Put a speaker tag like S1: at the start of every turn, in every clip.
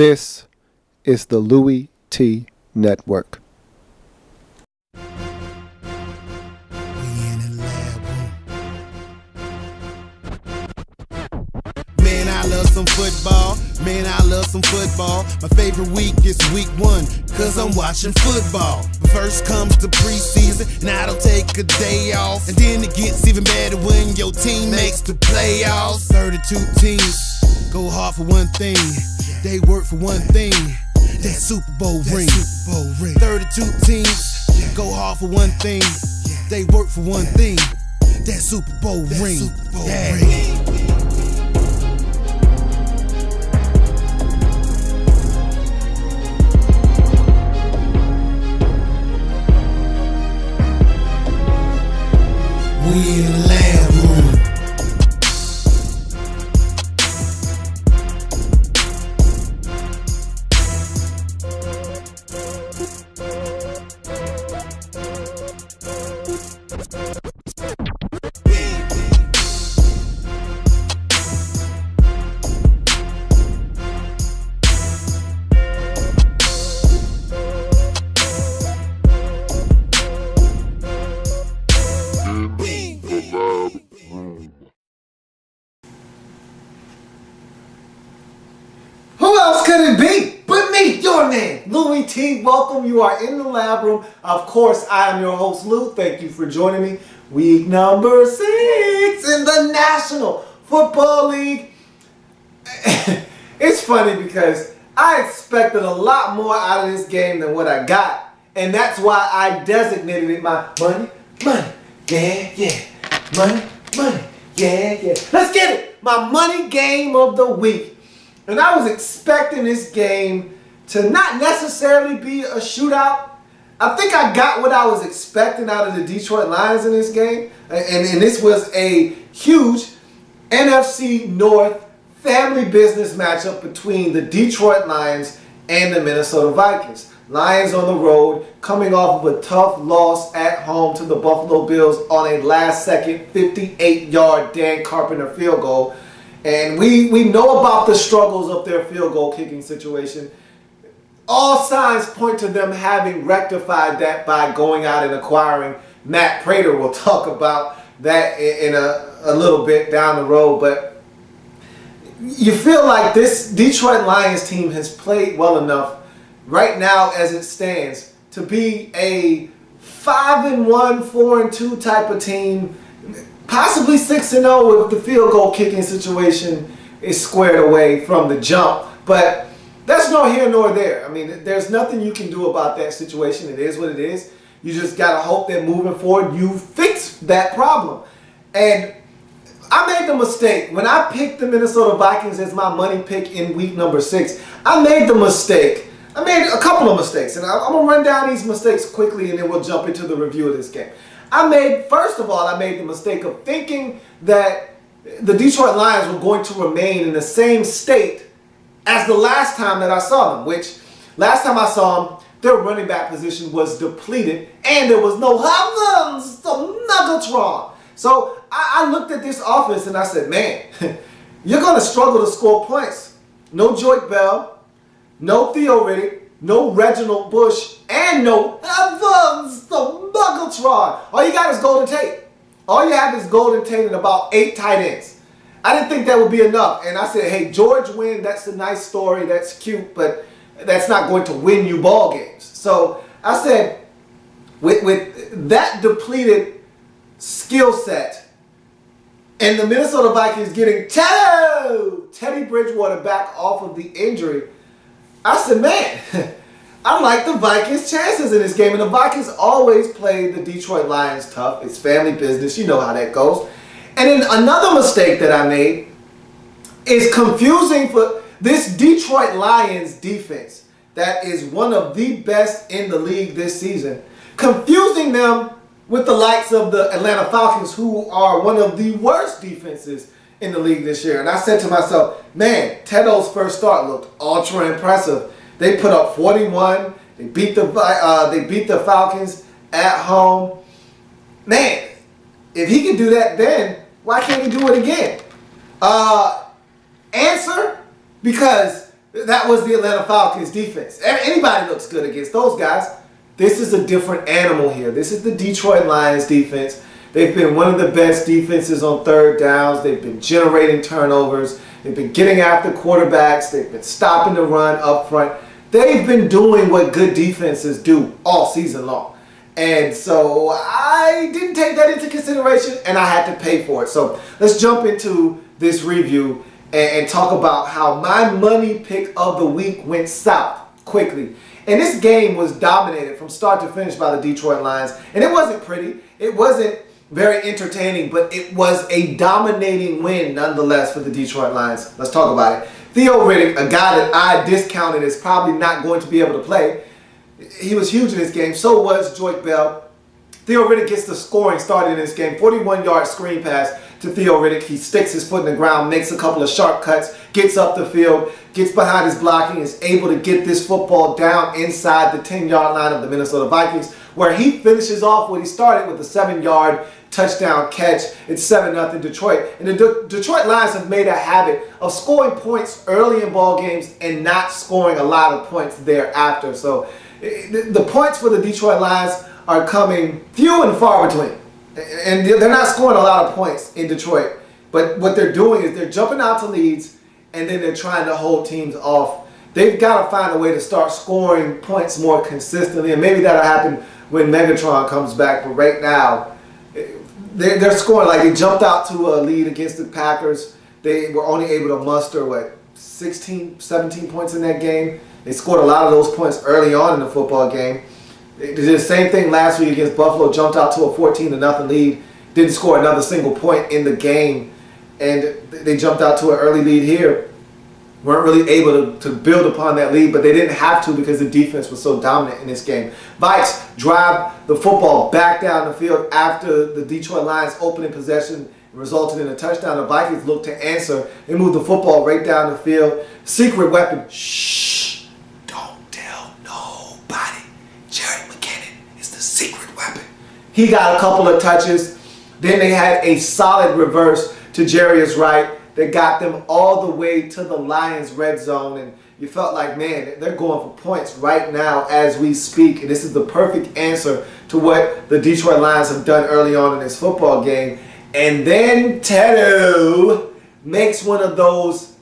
S1: This is the Louie T Network.
S2: Man, I love some football. Man, I love some football. My favorite week is week 1, cause I'm watching football. First comes the preseason, and I don't take a day off. And then it gets even better when your team makes the playoffs. 32 teams go hard for one thing. They work for one thing. That Super Bowl ring. 32 teams go hard for one thing. They work for one thing. That Super Bowl ring. We in the lab room.
S3: Who else could it be but me, your man, Louie T. Welcome. You are in the lab room. Of course, I am your host, Lou. Thank you for joining me. Week number 6 in the National Football League. It's funny because I expected a lot more out of this game than what I got. And that's why I designated it my money, yeah. Money, yeah. Let's get it. My money game of the week. And I was expecting this game to not necessarily be a shootout. I think I got what I was expecting out of the Detroit Lions in this game. And this was a huge NFC North family business matchup between the Detroit Lions and the Minnesota Vikings. Lions on the road, coming off of a tough loss at home to the Buffalo Bills on a last-second 58-yard Dan Carpenter field goal. And we know about the struggles of their field goal kicking situation. All signs point to them having rectified that by going out and acquiring Matt Prater. We'll talk about that in a little bit down the road. But you feel like this Detroit Lions team has played well enough right now as it stands to be a 5-1, 4-2 type of team. Possibly 6-0 if the field goal kicking situation is squared away from the jump. But that's no here nor there. I mean, there's nothing you can do about that situation. It is what it is. You just got to hope that moving forward you fix that problem. And I made the mistake. When I picked the Minnesota Vikings as my money pick in week number 6, I made the mistake. I made a couple of mistakes. And I'm going to run down these mistakes quickly and then we'll jump into the review of this game. First of all, I made the mistake of thinking that the Detroit Lions were going to remain in the same state as the last time that I saw them, which last time I saw them, their running back position was depleted and there was no Nuggetron. So I looked at this offense and I said, man, you're going to struggle to score points. No Joyke Bell, no Theo Riddick, no Reginald Bush, and no Evans, the Nuggetron. All you got is Golden Tate. All you have is Golden Tate and about 8 tight ends. I didn't think that would be enough. And I said, hey, George Wynn, that's a nice story. That's cute, but that's not going to win you ball games. So I said, with that depleted skill set and the Minnesota Vikings getting Teddy Bridgewater back off of the injury, I said, man, I like the Vikings' chances in this game. And the Vikings always play the Detroit Lions tough. It's family business. You know how that goes. And then another mistake that I made is confusing for this Detroit Lions defense that is one of the best in the league this season, confusing them with the likes of the Atlanta Falcons, who are one of the worst defenses in the league this year. And I said to myself, man, Tedo's first start looked ultra impressive. They put up 41. They beat the Falcons at home. Man, if he can do that then, why can't he do it again? Answer, because That was the Atlanta Falcons defense. Anybody looks good against those guys. This is a different animal here. This is the Detroit Lions defense. They've been one of the best defenses on third downs. They've been generating turnovers. They've been getting after quarterbacks. They've been stopping the run up front. They've been doing what good defenses do all season long. And so I didn't take that into consideration, and I had to pay for it. So let's jump into this review and talk about how my money pick of the week went south quickly. And this game was dominated from start to finish by the Detroit Lions. And it wasn't pretty. It wasn't very entertaining, but it was a dominating win nonetheless for the Detroit Lions. Let's talk about it. Theo Riddick, a guy that I discounted is probably not going to be able to play. He was huge in this game. So was Joyke Bell. Theo Riddick gets the scoring started in this game. 41-yard screen pass to Theo Riddick. He sticks his foot in the ground, makes a couple of sharp cuts, gets up the field, gets behind his blocking, is able to get this football down inside the 10-yard line of the Minnesota Vikings, where he finishes off what he started with a 7-yard touchdown catch. It's 7-0 Detroit. And the Detroit Lions have made a habit of scoring points early in ball games and not scoring a lot of points thereafter. So the points for the Detroit Lions are coming few and far between. And they're not scoring a lot of points in Detroit. But what they're doing is they're jumping out to leads, and then they're trying to hold teams off. They've got to find a way to start scoring points more consistently, and maybe that'll happen when Megatron comes back. But right now, they're scoring. Like, they jumped out to a lead against the Packers. They were only able to muster, 16, 17 points in that game. They scored a lot of those points early on in the football game. They did the same thing last week against Buffalo, jumped out to a 14-0 lead, didn't score another single point in the game, and they jumped out to an early lead here. Weren't really able to build upon that lead, but they didn't have to because the defense was so dominant in this game. Vikes drive the football back down the field after the Detroit Lions opening possession resulted in a touchdown. The Vikings look to answer. They move the football right down the field. Secret weapon. Shh. Don't tell nobody. Jerry McKinnon is the secret weapon. He got a couple of touches. Then they had a solid reverse to Jarius Wright that got them all the way to the Lions' red zone. And you felt like, man, they're going for points right now as we speak. And this is the perfect answer to what the Detroit Lions have done early on in this football game. And then Tedo makes one of those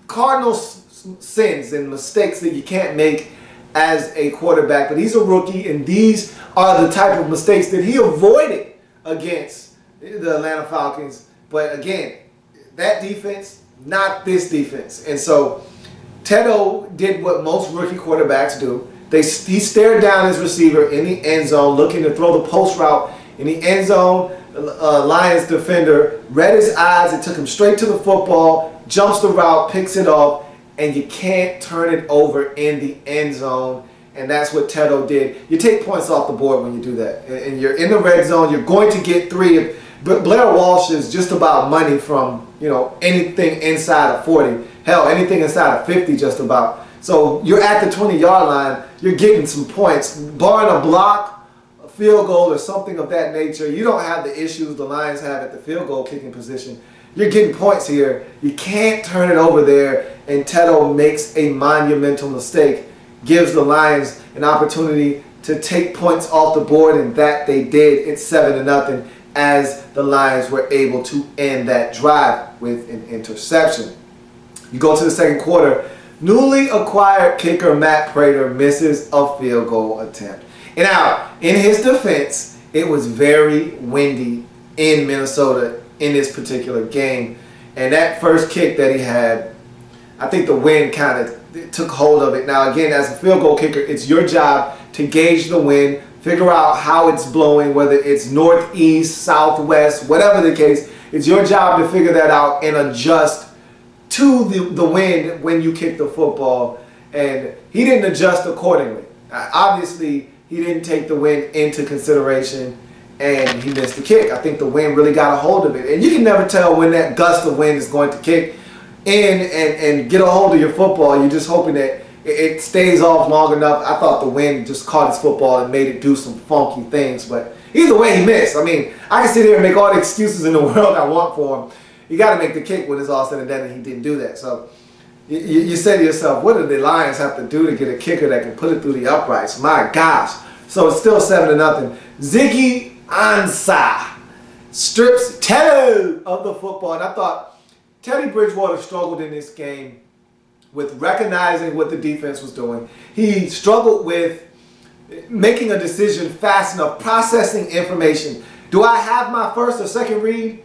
S3: cardinal sins and mistakes that you can't make as a quarterback. But he's a rookie, and these are the type of mistakes that he avoided against the Atlanta Falcons. But again, that defense, not this defense. And so Tedo did what most rookie quarterbacks do. He stared down his receiver in the end zone, looking to throw the post route in the end zone. Lions defender read his eyes and took him straight to the football, jumps the route, picks it off, and you can't turn it over in the end zone. And that's what Tedo did. You take points off the board when you do that. And you're in the red zone. You're going to get 3. But Blair Walsh is just about money from, anything inside of 40. Hell, anything inside of 50 just about. So you're at the 20-yard line. You're getting some points. Barring a block, a field goal, or something of that nature, you don't have the issues the Lions have at the field goal kicking position. You're getting points here. You can't turn it over there. And Tedo makes a monumental mistake. Gives the Lions an opportunity to take points off the board, and that they did. It's 7-0 as the Lions were able to end that drive with an interception. You go to the second quarter. Newly acquired kicker Matt Prater misses a field goal attempt. And now, in his defense, it was very windy in Minnesota in this particular game. And that first kick that he had, I think the wind kind of took hold of it. Now, again, as a field goal kicker, it's your job to gauge the wind, figure out how it's blowing, whether it's northeast, southwest, whatever the case. It's your job to figure that out and adjust to the wind when you kick the football. And he didn't adjust accordingly. Obviously, he didn't take the wind into consideration, and he missed the kick. I think the wind really got a hold of it. And you can never tell when that gust of wind is going to kick in and get a hold of your football. You're just hoping that it stays off long enough. I thought the wind just caught his football and made it do some funky things. But either way, he missed. I mean, I can sit here and make all the excuses in the world I want for him. You got to make the kick when it's all said and done, and he didn't do that. So you say to yourself, what do the Lions have to do to get a kicker that can put it through the uprights? My gosh. So it's still 7-0. Ziggy Ansah strips Teddy of the football. And I thought Teddy Bridgewater struggled in this game with recognizing what the defense was doing. He struggled with making a decision fast enough, processing information. Do I have my first or second read?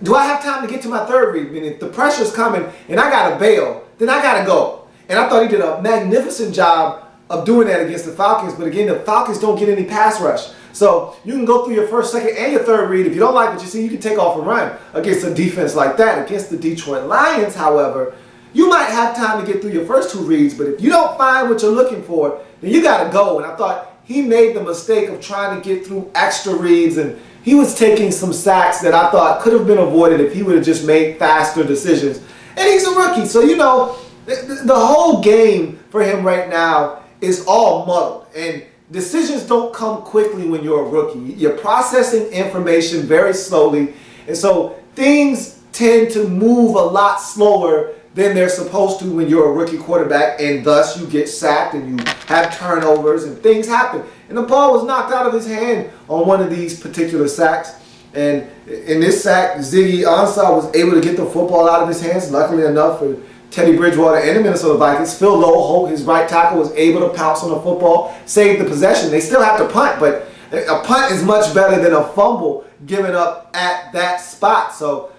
S3: Do I have time to get to my third read? I mean, if the pressure's coming and I got to bail, then I got to go. And I thought he did a magnificent job of doing that against the Falcons. But again, the Falcons don't get any pass rush. So you can go through your first, second, and your third read. If you don't like what you see, you can take off and run against a defense like that. Against the Detroit Lions, however, you might have time to get through your first two reads. But if you don't find what you're looking for, then you got to go. And I thought he made the mistake of trying to get through extra reads, and he was taking some sacks that I thought could have been avoided if he would have just made faster decisions. And he's a rookie, so you know, the whole game for him right now is all muddled. And decisions don't come quickly when you're a rookie. You're processing information very slowly, and so things tend to move a lot slower than they're supposed to when you're a rookie quarterback, and thus you get sacked and you have turnovers and things happen. And the ball was knocked out of his hand on one of these particular sacks. And in this sack, Ziggy Ansah was able to get the football out of his hands, luckily enough for Teddy Bridgewater and the Minnesota Vikings. Phil Lowe, his right tackle, was able to pounce on the football, save the possession. They still have to punt, but a punt is much better than a fumble given up at that spot. So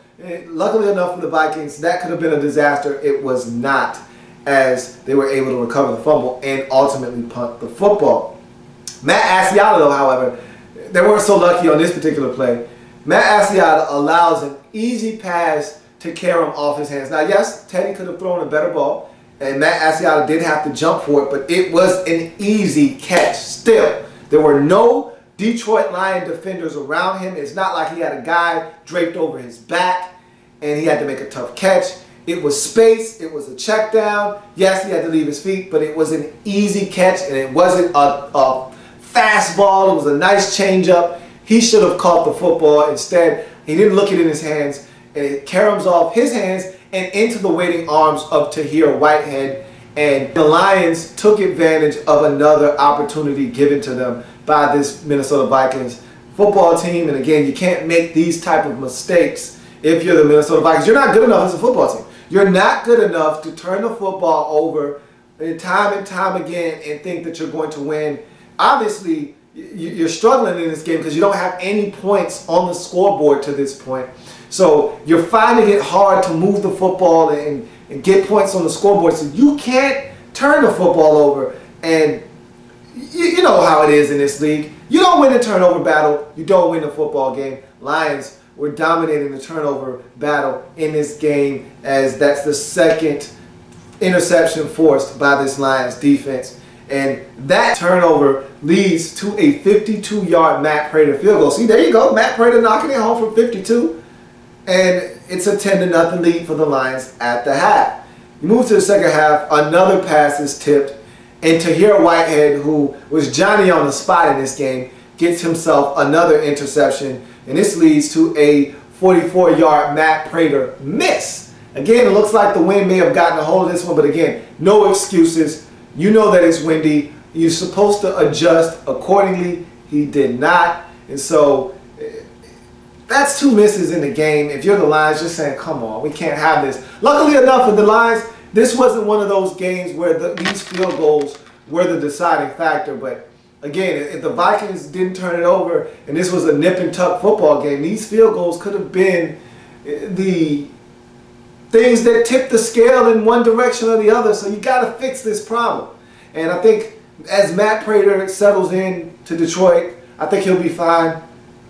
S3: luckily enough for the Vikings, that could have been a disaster. It was not, as they were able to recover the fumble and ultimately punt the football. Matt Asiata, though, however, they weren't so lucky on this particular play. Matt Asiata allows an easy pass to Karam off his hands. Now, yes, Teddy could have thrown a better ball, and Matt Asiata did have to jump for it, but it was an easy catch. Still, there were no Detroit Lion defenders around him. It's not like he had a guy draped over his back and he had to make a tough catch. It was space. It was a check down. Yes, he had to leave his feet, but it was an easy catch, and it wasn't a fastball. It was a nice changeup. He should have caught the football. Instead, he didn't look it in his hands, and it caroms off his hands and into the waiting arms of Tahir Whitehead. And the Lions took advantage of another opportunity given to them by this Minnesota Vikings football team. And again, you can't make these type of mistakes if you're the Minnesota Vikings. You're not good enough as a football team. You're not good enough to turn the football over time and time again and think that you're going to win. Obviously, you're struggling in this game because you don't have any points on the scoreboard to this point. So you're finding it hard to move the football and get points on the scoreboard. So you can't turn the football over. And you know how it is in this league. You don't win the turnover battle. You don't win the football game. Lions were dominating the turnover battle in this game, as that's the second interception forced by this Lions defense. And that turnover leads to a 52-yard Matt Prater field goal. See, there you go. Matt Prater knocking it home from 52. And it's a 10-0 lead for the Lions at the half. You move to the second half. Another pass is tipped. And Tahir Whitehead, who was Johnny on the spot in this game, gets himself another interception. And this leads to a 44-yard Matt Prater miss. Again, it looks like the wind may have gotten a hold of this one. But again, no excuses. You know that it's windy. You're supposed to adjust accordingly. He did not. And so that's two misses in the game. If you're the Lions, just saying, come on, we can't have this. Luckily enough for the Lions, this wasn't one of those games where these field goals were the deciding factor. But again, if the Vikings didn't turn it over and this was a nip and tuck football game, these field goals could have been the things that tip the scale in one direction or the other. So you got to fix this problem. And I think as Matt Prater settles in to Detroit, I think he'll be fine.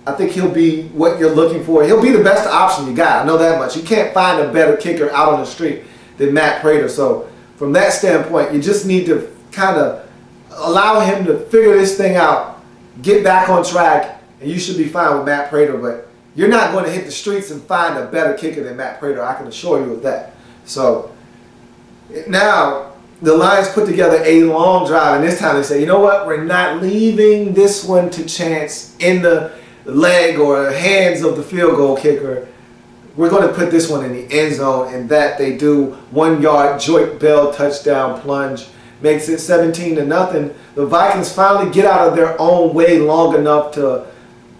S3: I think he'll be what you're looking for. He'll be the best option you got. I know that much. You can't find a better kicker out on the street than Matt Prater. So from that standpoint, you just need to kind of allow him to figure this thing out, get back on track, and you should be fine with Matt Prater. But you're not going to hit the streets and find a better kicker than Matt Prater. I can assure you of that. So now the Lions put together a long drive, and this time they say, you know what? We're not leaving this one to chance in the leg or hands of the field goal kicker. we're going to put this one in the end zone, and that they do 1 yard Joyce Bell touchdown plunge. Makes it 17-0. The Vikings finally get out of their own way long enough to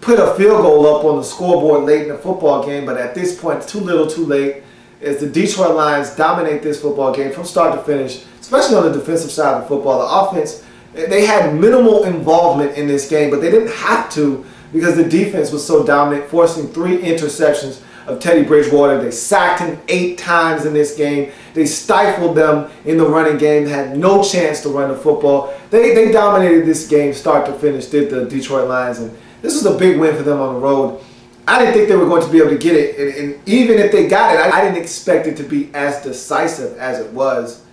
S3: put a field goal up on the scoreboard late in the football game, but at this point, it's too little too late as the Detroit Lions dominate this football game from start to finish, especially on the defensive side of the football. The offense, they had minimal involvement in this game, but they didn't have to because the defense was so dominant, forcing 3 interceptions of Teddy Bridgewater. They sacked him 8 times in this game. They stifled them in the running game. They had no chance to run the football. They dominated this game start to finish, did the Detroit Lions, and this was a big win for them on the road. I didn't think they were going to be able to get it, and even if they got it, I didn't expect it to be as decisive as it was,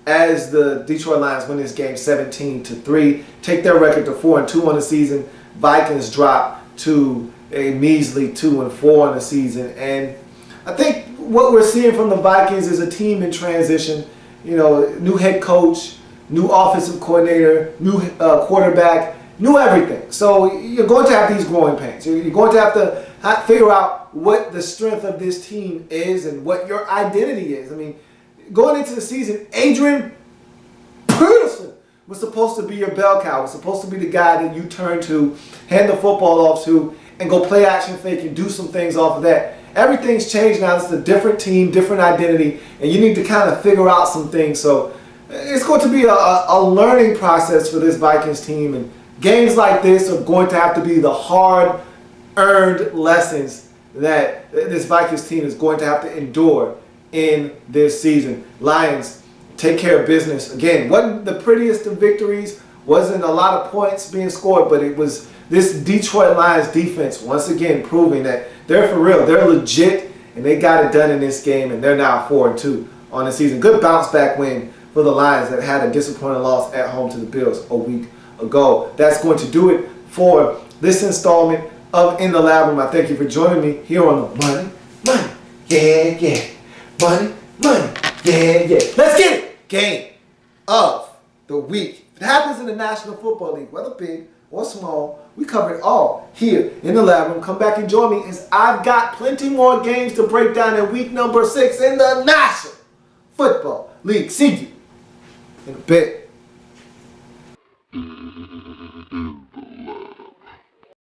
S3: as the Detroit Lions win this game 17-3, take their record to 4-2 on the season. Vikings drop to a measly 2-4 on the season, and I think what we're seeing from the Vikings is a team in transition. You know, new head coach, new offensive coordinator, new quarterback, new everything. So you're going to have these growing pains. You're going to have to figure out what the strength of this team is and what your identity is. I mean, going into the season, Adrian Peterson was supposed to be your bell cow, was supposed to be the guy that you turn to, hand the football off to, and go play action fake and do some things off of that. Everything's changed now. It's a different team, different identity, and you need to kind of figure out some things. So it's going to be a learning process for this Vikings team, and games like this are going to have to be the hard-earned lessons that this Vikings team is going to have to endure in this season. Lions take care of business. Again, wasn't the prettiest of victories, wasn't a lot of points being scored, but it was this Detroit Lions defense once again proving that they're for real, they're legit, and they got it done in this game, and they're now 4-2 on the season. Good bounce-back win for the Lions that had a disappointing loss at home to the Bills a week ago. That's going to do it for this installment of In the Lab Room. I thank you for joining me here on the Money, yeah, Money, yeah. Let's get it! Game of the week. If it happens in the National Football League, whether big or small, we cover it all here in the Lab Room. Come back and join me as I've got plenty more games to break down in week number 6 in the National Football League. See you in a bit.